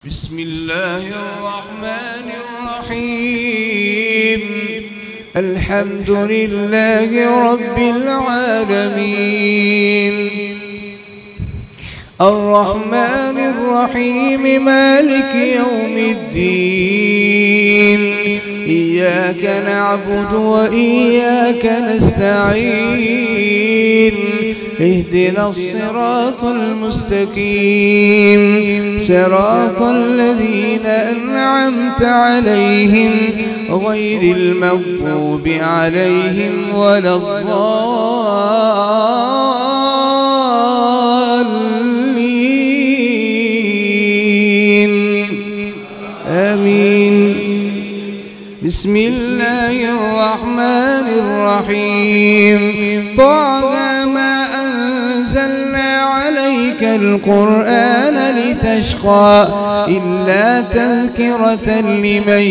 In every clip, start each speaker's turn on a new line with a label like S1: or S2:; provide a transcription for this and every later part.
S1: بسم الله الرحمن الرحيم. الحمد لله رب العالمين، الرحمن الرحيم، مالك يوم الدين. إياك نعبد وإياك نستعين، اهدنا الصراط المستقيم، صراط الذين أنعمت عليهم غير المغضوب عليهم ولا الضالين. آمين. بسم الله الرحمن الرحيم. طه ما أنزلنا عليك القرآن لتشقى إلا تذكرة لمن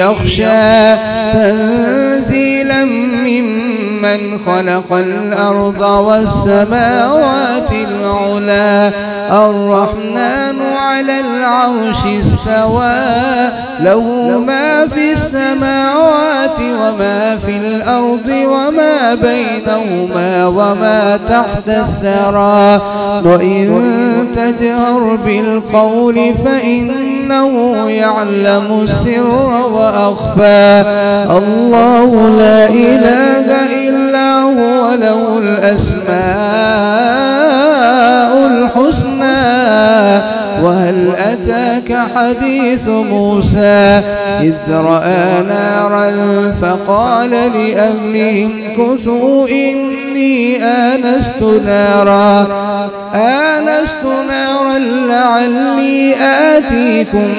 S1: يخشى، تنزيلا ممن خلق الأرض والسماوات العلى. الرحمن على العرش استوى، له ما في السماوات وما في الأرض وما بينهما وما تحت الثرى. وإن تجهر بالقول فإنه يعلم السر وأخفى. الله لا إله إلا هو، له الأسماء الحسنى. وهل أتاك حديث موسى إذ رأى نارا فقال لأهلهم كثوا إني آنست نارا لعلي آتيكم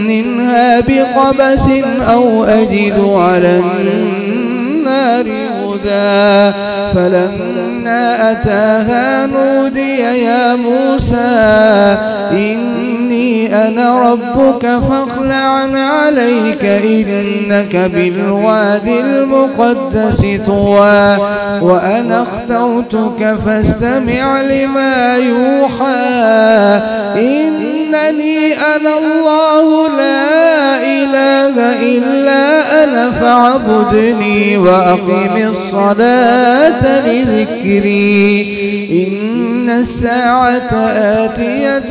S1: منها بقبس أو أجد على النار هدى. فلما أتاها نودي يا موسى إني أنا ربك فاخلع عليك إنك بالواد المقدس طوى. وأنا اخترتك فاستمع لما يوحى. إنني أنا الله لا إله إلا أنا فاعبدني وأقم الصلاة لذكري. إن الساعة آتية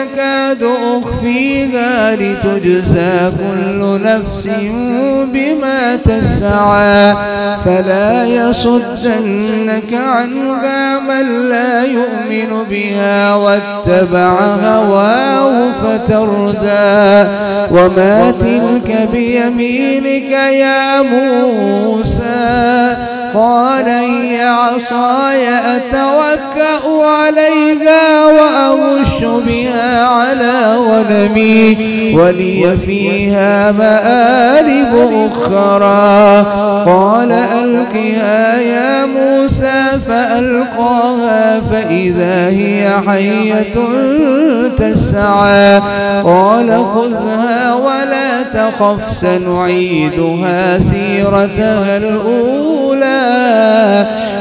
S1: أكاد أخفيها لتجزى كل نفس بما تسعى. فلا يصدنك عنها من لا يؤمن بها واتبع هواه فتردى. وما تلك بيمينك يا موسى؟ قال هي عصاي أتوكأ عليها وأهش بها على غنمي ولي فيها مآرب أخرى. قال ألقها يا موسى فألقاها فإذا هي حية تسعى. قال خذها ولا تخف سنعيدها سيرتها الأولى.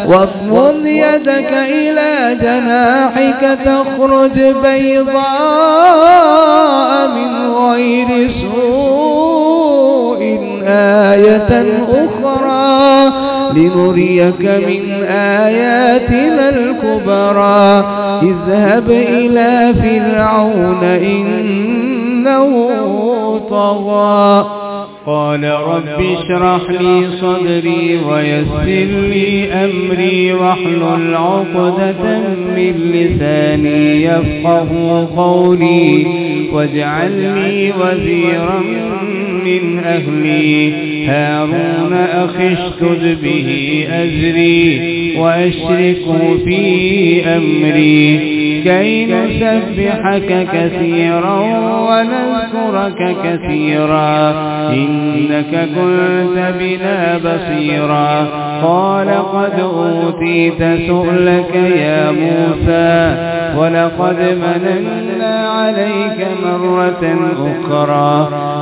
S1: واضمم يدك إلى جناحك تخرج بيضاء من غير سوء آية أخرى لنريك من آياتنا الكبرى. اذهب إلى فرعون إنه طغى.
S2: قال رب اشرح لي صدري ويسر لي أمري واحلل عقدة من لساني يفقه قولي واجعل لي وزيرا من أهلي هارون أخي اشدد به أزري وأشركه في أمري كي نسبحك كثيرا ونذكرك كثيرا إنك كنت بنا بصيرا. قال قد أوتيت سؤلك يا موسى ولقد مننا عليك مرة أخرى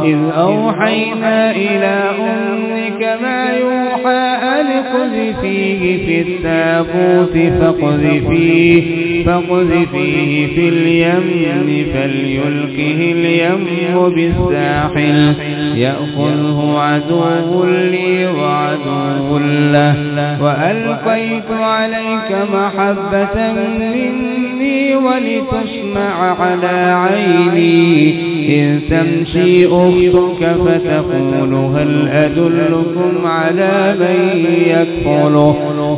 S2: إذ أوحينا إلى أمك ما يوحى أن اقذفيه في التابوت فاقذفيه فيه في اليم فليلقه اليم بالساحل يأخذه عدو لي وعدو له وألقيت عليك محبة مني ولتصنع على عيني إذ تمشي أختك فتقول هل أدلكم على من يكفله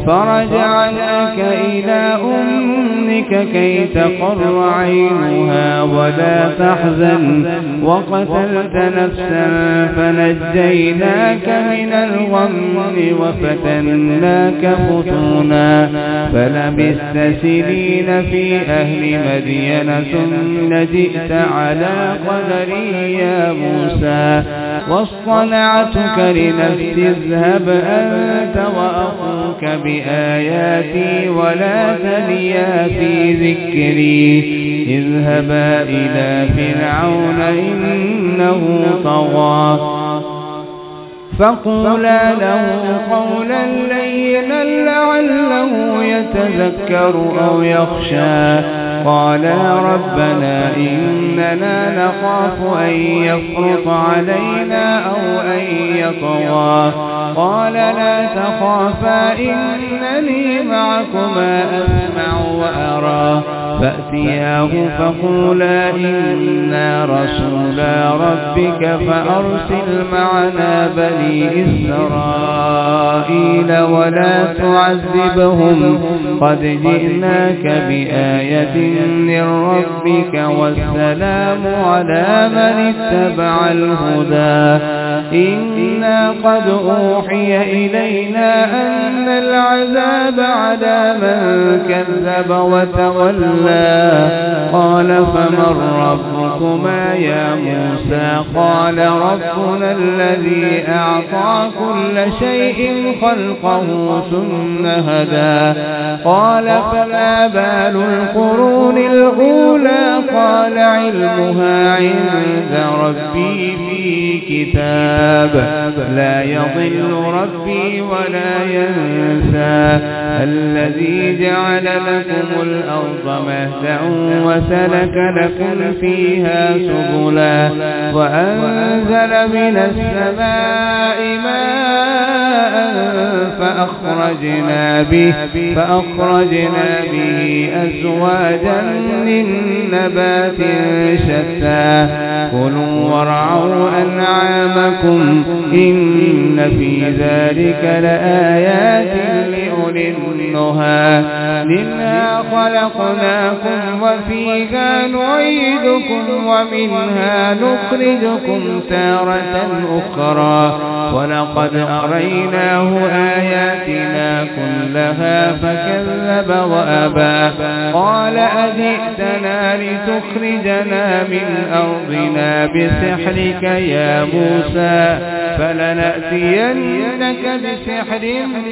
S2: فرجعناك إلى أمك كي تقر عينها ولا تحزن وقتلت نفسا فنجيناك من الغم وفتناك فتونا فلبثت سنين في أهل مدين ثم جئت على قدري يا موسى واصطنعتك لنفسي اذهب أنت وأخوك بآياتي ولا تنيا في ذكري اذهبا إلى فرعون إنه طغى فقولا له قولا لينا لعله يتذكر أو يخشى قالا ربنا إننا نخاف أن يفرط علينا أو أن يطغى قال لا تخافا إنني معكما أسمع وأرى فأتياه فقولا إنا رسولا ربك فأرسل معنا بني إسرائيل ولا تعذبهم قد جئناك بآية من ربك والسلام على من اتبع الهدى إنا قد أوحي إلينا أن العذاب على من كذب وتولى قال فمن ربكما يا موسى قال ربنا الذي أعطى كل شيء خلقه ثم هدى قال فما بال القرون الأولى قال علمها عند ربي في كتاب لا يضل ربي ولا ينسى الذي جعل لكم الأرض مهدا وسلك لكم فيها سبلا وأنزل من السماء ماء فأخرجنا به أزواجا من نبات شتى كلوا وارعوا أنعامكم إن في ذلك لآيات لأولي النهى منها خلقناكم وفيها نعيدكم ومنها نخرجكم تارة أخرى ولقد أريناه آياتنا كلها فكذب وأبى قال أجئتنا لتخرجنا من أرضنا بسحرك يا موسى فلنأتينك بسحر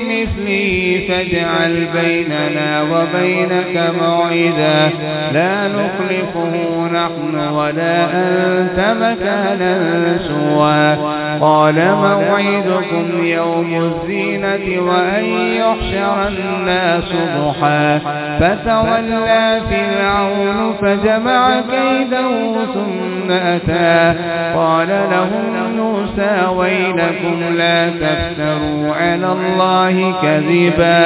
S2: مثلي فاجعل بيننا وبينك موعدا لا نخلفه نحن ولا أنت مكانا سوى قال موعدكم يوم الزينة وأن يحشر الناس ضحى فتولى فرعون فجمع كيده ثم أتى قال لهم موسى ويلكم لا تفتروا على الله كذبا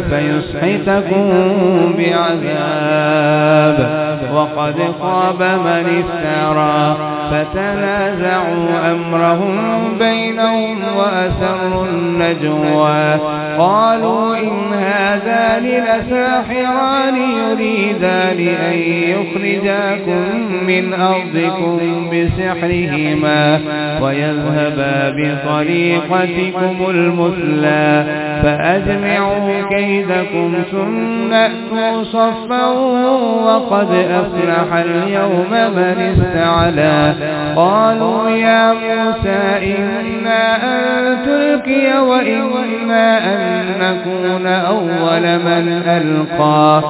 S2: فيسحتكم بعذاب وقد خاب من افترى فتنازعوا أمرهم بينهم وأسروا النجوى قالوا إن هذان لساحران يريدان أن يخرجاكم من أرضكم بسحرهما ويذهبا بطريقتكم المثلى فأجمعوا كيدكم ثم أتوا صفا وقد أفلح اليوم من استعلى قالوا يا موسى إنا أن تلقي وإنا أن نكون أول من ألقى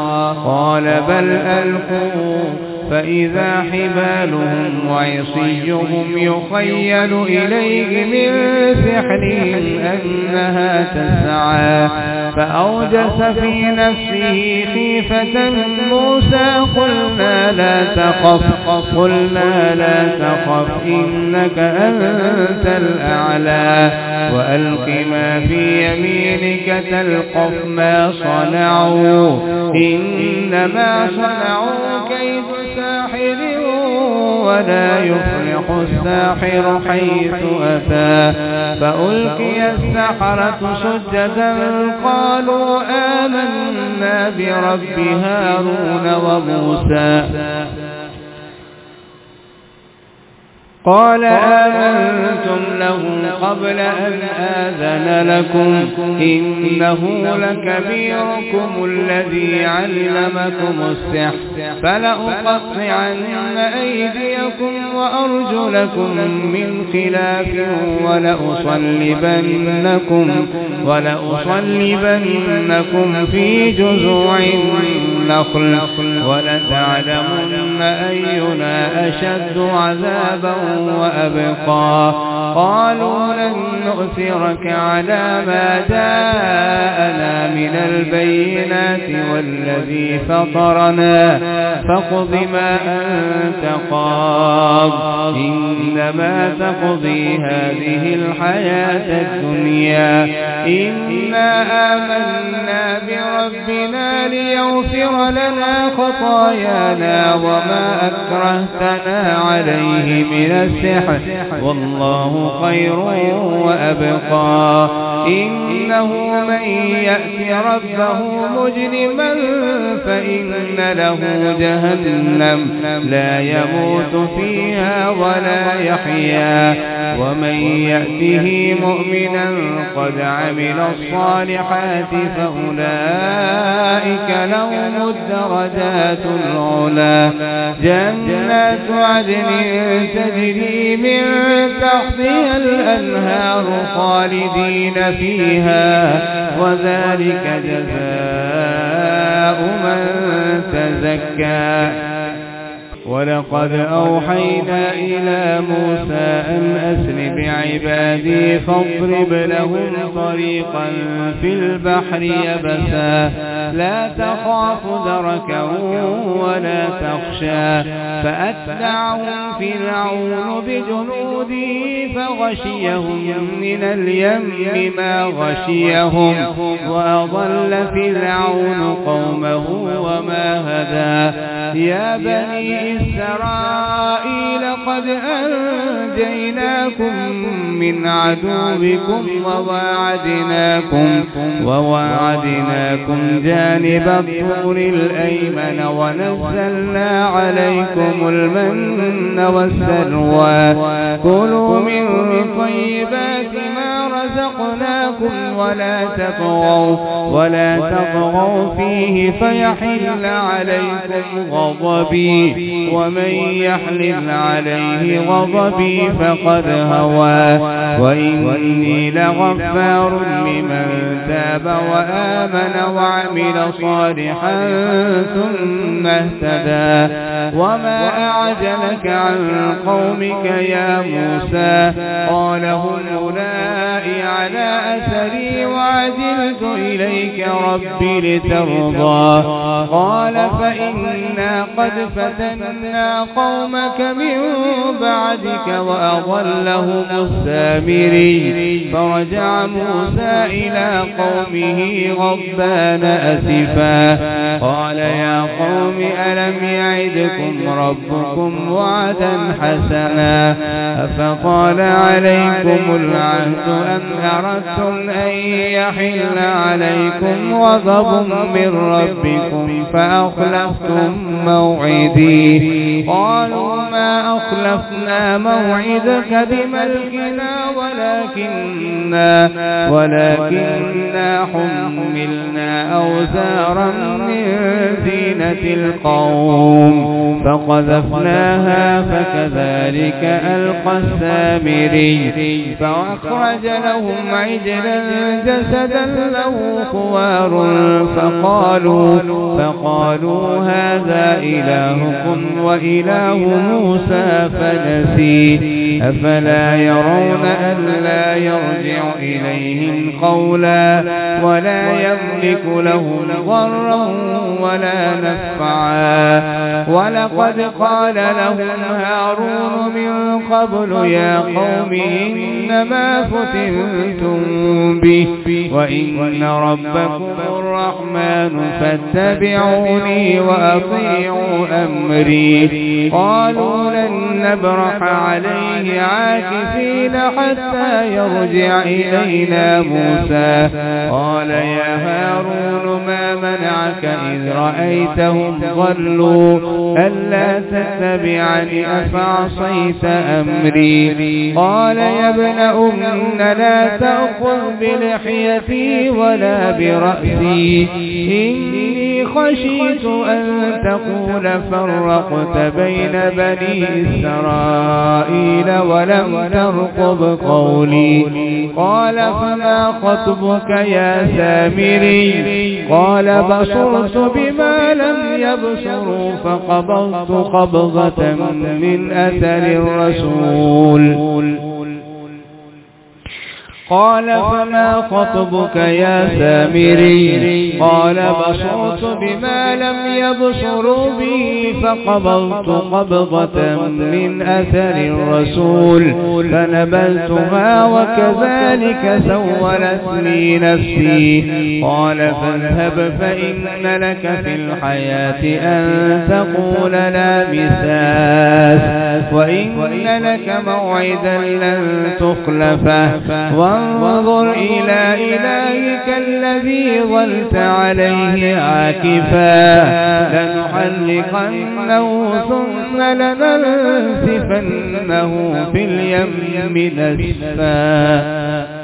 S2: قال بل ألقوا فإذا حبالهم وعصيهم يخيل إليه من سحرهم أنها تسعى فأوجس في نفسه خيفة موسى قلنا لا تخف إنك أنت الأعلى وألق ما في يمينك تلقف ما صنعوا إنما صنعوا كيد ساحر ولا يفلح الساحر حيث أتى فألقي السحرة سجدا قالوا آمنا برب هارون وموسى قال آمنتم له قبل أن آذن لكم إنه لكبيركم الذي علمكم السحر فلأقطعن أيديكم وأرجلكم من خلاف ولأصلبنكم في جذوع النخل ولتعلمن أينا أشد عذابا وأبقى قالوا لن نؤثرك على ما جاءنا من البينات والذي فطرنا فاقض ما أنت قاض إنما تقضي هذه الحياة الدنيا إنا آمنا بربنا ليغفر لنا خطايانا وما أكرهتنا عليه من السحر والله خير وأبقى إنه من يأتي ربه مجرما فإن له جهنم لا يموت فيها ولا يحيا ومن يأته مؤمنا قد عمل الصالحات فأولئك لهم الدرجات العلى جنات عدن تجري من تحتها الأنهار خالدين فيها وذلك جزاء من تزكى ولقد أوحينا إلى موسى أن أسر بعبادي فاضرب لهم طريقا في البحر يبسا لا تخاف دركا ولا تخشى فأتبعهم فرعون بجنوده فغشيهم من اليم ما غشيهم وأضل فرعون قومه وما هدى يا بني إسرائيل قد أنجيناكم من عدوكم وواعدناكم جانب الطور الأيمن ونزلنا عليكم المن والسلوى كلوا من طيبات ما رزقناكم ولا تطغوا فيه فيحل عليكم غضبي ومن يحلل عليه غضبي فقد هوى وإني لغفار لمن تاب وآمن وعمل صالحا ثم اهتدى وما أعجلك عن قومك يا موسى قال هم أولئك على أثري وعجلت إليك ربي لترضى قال فإنا قد فتنا قومك من بعدك وأضلهم السامري فرجع موسى إلى قومه غضبان أسفا قال يا قوم ألم يعدكم ربكم وعدا حسنا أفطال عليكم العهد أم أردتم أن يحل عليكم غضب من ربكم فأخلفتم موعدي قالوا ما أخلفنا موعدك بملكنا ولكننا حملنا أوزارا من زينة القوم فقذفناها فكذلك ألقى السامري فأخرج لهم عجلا جسدا له خوار فقالوا هذا إلهكم وإله موسى فنسي أفلا يرون ألا يرجع إليهم قولا ولا يملك لهم ضرا ولا نفعا ولقد قال لهم هارون من قبل يا قوم إنما فتنتم به وإن ربكم الرحمن فاتبعوني وأطيعوا أمري قالوا لن نبرح عليه عاكفين حتى يرجع إلينا موسى قال يا هارون ما منعك إذ رأيتهم ضلوا ألا تتبعني أفعصيت أمري قال يا ابن أم لا تأخذ بلحيتي ولا برأسي إني خشيت أن تقول فرقت بين بني إسرائيل ولم ترقب قولي قال فما خطبك يا سامري قال بصرت بما لم يبصروا فقبضت قبضة من أثر الرسول قال فما خطبك يا سامري قال بصرت بما لم يبصروا به فقبضت قبضة من أثر الرسول فنبذتها وكذلك سولت لي نفسي قال فاذهب فإن لك في الحياة أن تقول لا مساس وإن لك موعدا لن تخلفه وانظر إلى إلهك الذي ظلت عليه عاكفا لنحرقنه ثم لننسفنه في اليم نسفا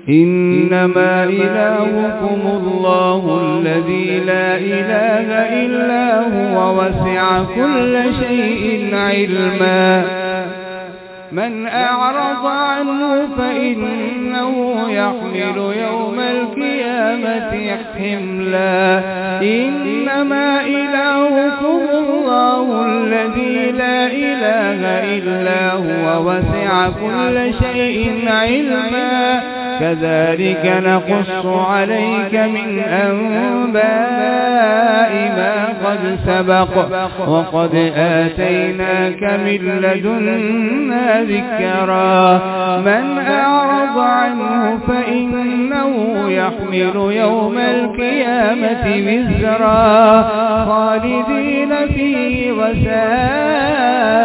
S2: إنما إلهكم الله الذي لا إله إلا هو وسع كل شيء علما من أعرض عنه فإنه يحمل يوم القيامة حملا إنما إلهكم الله الذي لا إله إلا هو وسع كل شيء علما كذلك نقص عليك من أنباء ما قد سبق وقد آتيناك من لدنا ذكرا من أعرض عنه فإنه يحمل يوم القيامة وزرا خالدين فيه وساء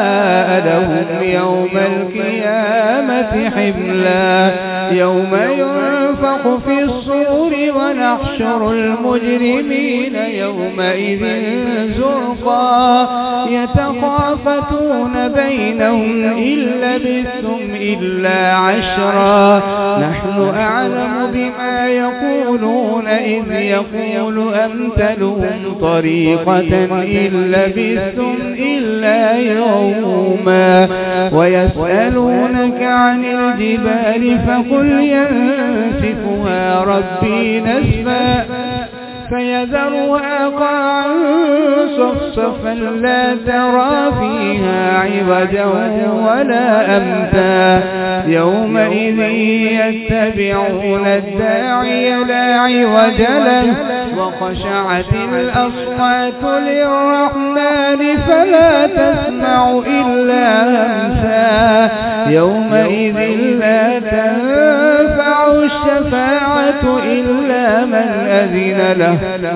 S2: لهم يوم القيامة حملا يوم ينفخ في الصور ونحشر المجرمين يومئذ زرقا يتخافتون بينهم إن لبثتم إلا عشرا نحن أعلم بما يقولون إذ يقول أمثلهم طريقة إن لبثتم إلا يوما ويسألونك عن الجبال فقل ينسفها ربي نسفا فيذرها قاعا صفصفا لا ترى فيها عوجا ولا أمتا يومئذ يتبعون الداعي لا عوج له وخشعت الأصوات للرحمن فلا تسمع إلا همسا يومئذ لا تنفع الشفاعة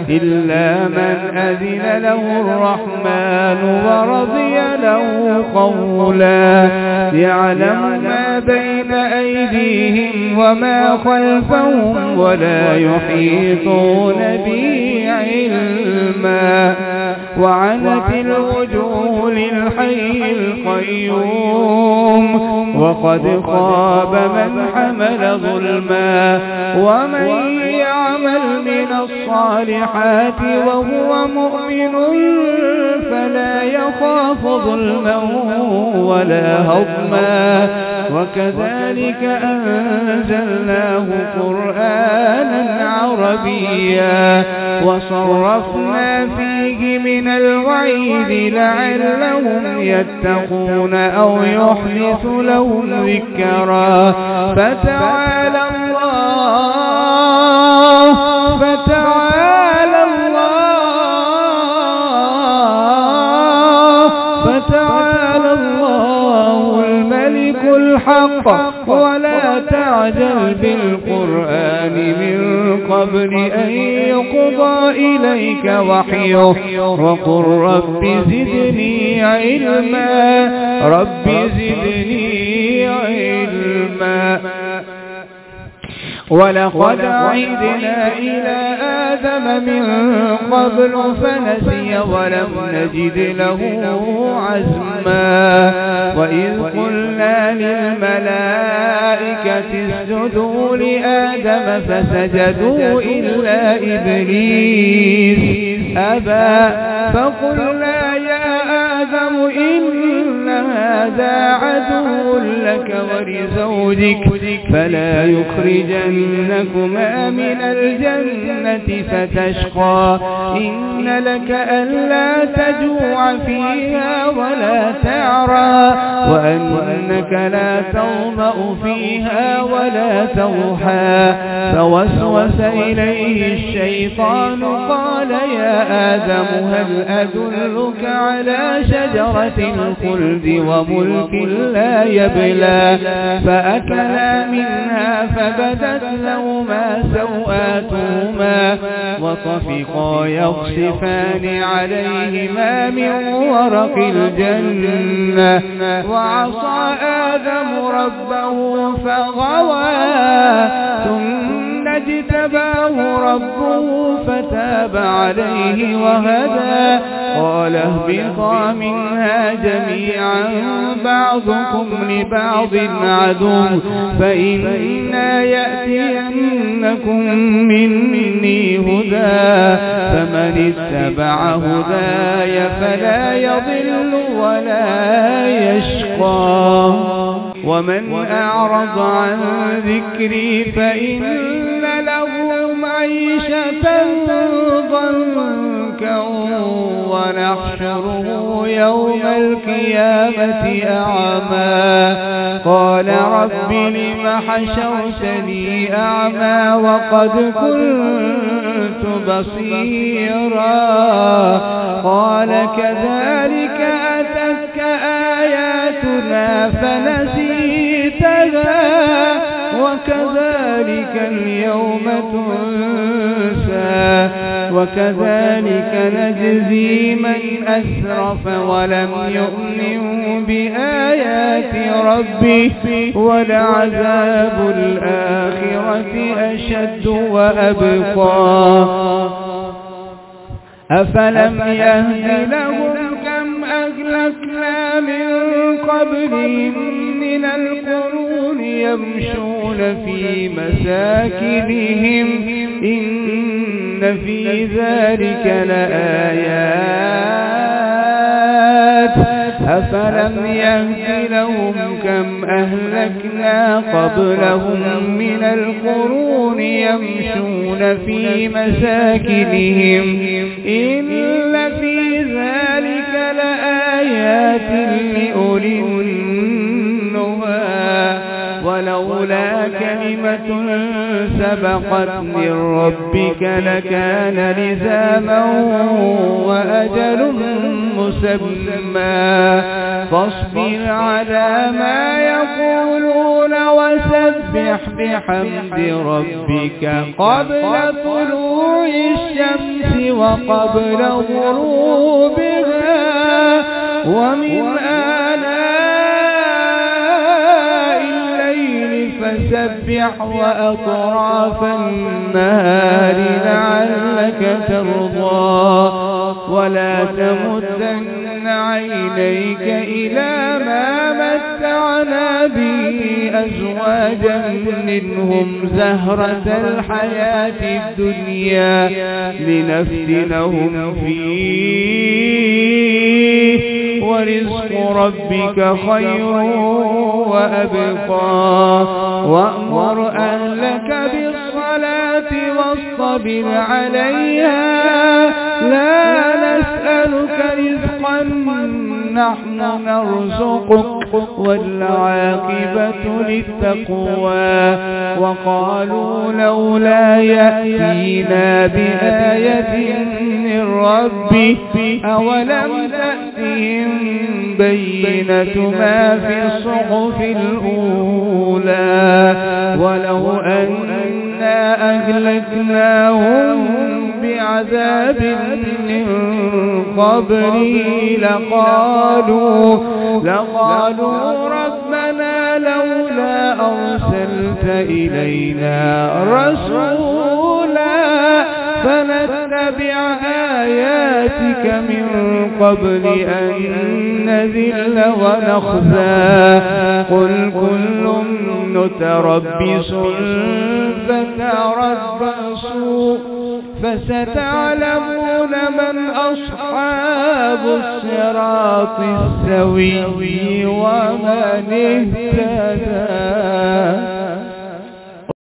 S2: إلا من أذن له الرحمن ورضي له قولا يعلم ما بين أيديهم وما خلفهم ولا يحيطون به علما وعنت الوجوه للحي القيوم وقد خاب من حمل ظلما ومن يعمل من الصالحات وهو مؤمن فلا يخاف ظلما ولا هضما وكذلك أنزلناه قرآنا عربيا وصرفنا فيه من الوعيد لعلهم يتقون أو يحدث لهم ذكرا فتعالى الله الملك الحق ولا تعجل بالقرآن من قبل أن يقضى إليك وحيه وقل رب زدني علما ولقد عهدنا إلى آدم من قبل فنسي ولم نجد له عزما وإذ قلنا للملائكة اسجدوا لآدم فسجدوا إلا إبليس أبى فقلنا يا آدم إن هذا عدو لك ولزوجك فلا يخرجنكما من الجنة فتشقى إن لك ألا تجوع فيها ولا تعرى وأنك لا تظمأ فيها ولا تضحى فوسوس إليه الشيطان قال يا آدم هل أدلك على شجرة الخلد وملك لا يبلى فأكلا منها فبدت لهما سوآتهما وطفقا يخصفان عليهما من ورق الجنة وعصى آدم ربه فغوى ثم اجتباه ربه فتاب عليه وهدى قال اهبطا منها جميعا بعضكم لبعض عدو فإنا يأتينكم مني هدى فمن اتبع هداي فلا يضل ولا يشقى ومن أعرض عن ذكري فإن له معيشة ضنكا ونحشره يوم القيامة أعمى قال رب لم حشرتني أعمى وقد كنت بصيرا قال كذلك أتتك آياتنا فنسيتها وكذلك اليوم تنسى وكذلك نجزي من أسرف ولم يؤمن بآيات ربه ولعذاب الآخرة أشد وأبقى أفلم يهد لهم كم أهلكنا من قبلهم من القرون يمشون في مساكنهم إن في ذلك لآيات أفلم يهد لهم كم أهلكنا قبلهم من القرون يمشون في مساكنهم إن في ذلك لآيات لأولي النهى ولولا كلمة سبقت من ربك لكان لزاما وأجل مسمى فاصبر على ما يقولون وسبح بحمد ربك قبل طلوع الشمس وقبل غروبها ومن آلاء الليل فسبح وأطراف النهار لعلك ترضى ولا تمدن عينيك إلى ما متعنا به أزواجا منهم زهرة الحياة الدنيا لنفتنهم فيه ورزق ربك خير وأبقى وأمر أهلك بالصلاة واصطبر عليها لا نسألك رزقا نحن نرزقك والعاقبة للتقوى وقالوا لولا يأتينا بآية من ربه أولم تأتهم بينة ما في الصحف الأولى ولو أنا أهلكناهم بعذاب من قبله لقالوا ربنا لولا أرسلت إلينا رسولا فنتبع آياتك من قبل أن نذل ونخزى قل كل متربص فتربصوا فستعلمون من أصحاب الصراط السوي ومن اهتدى.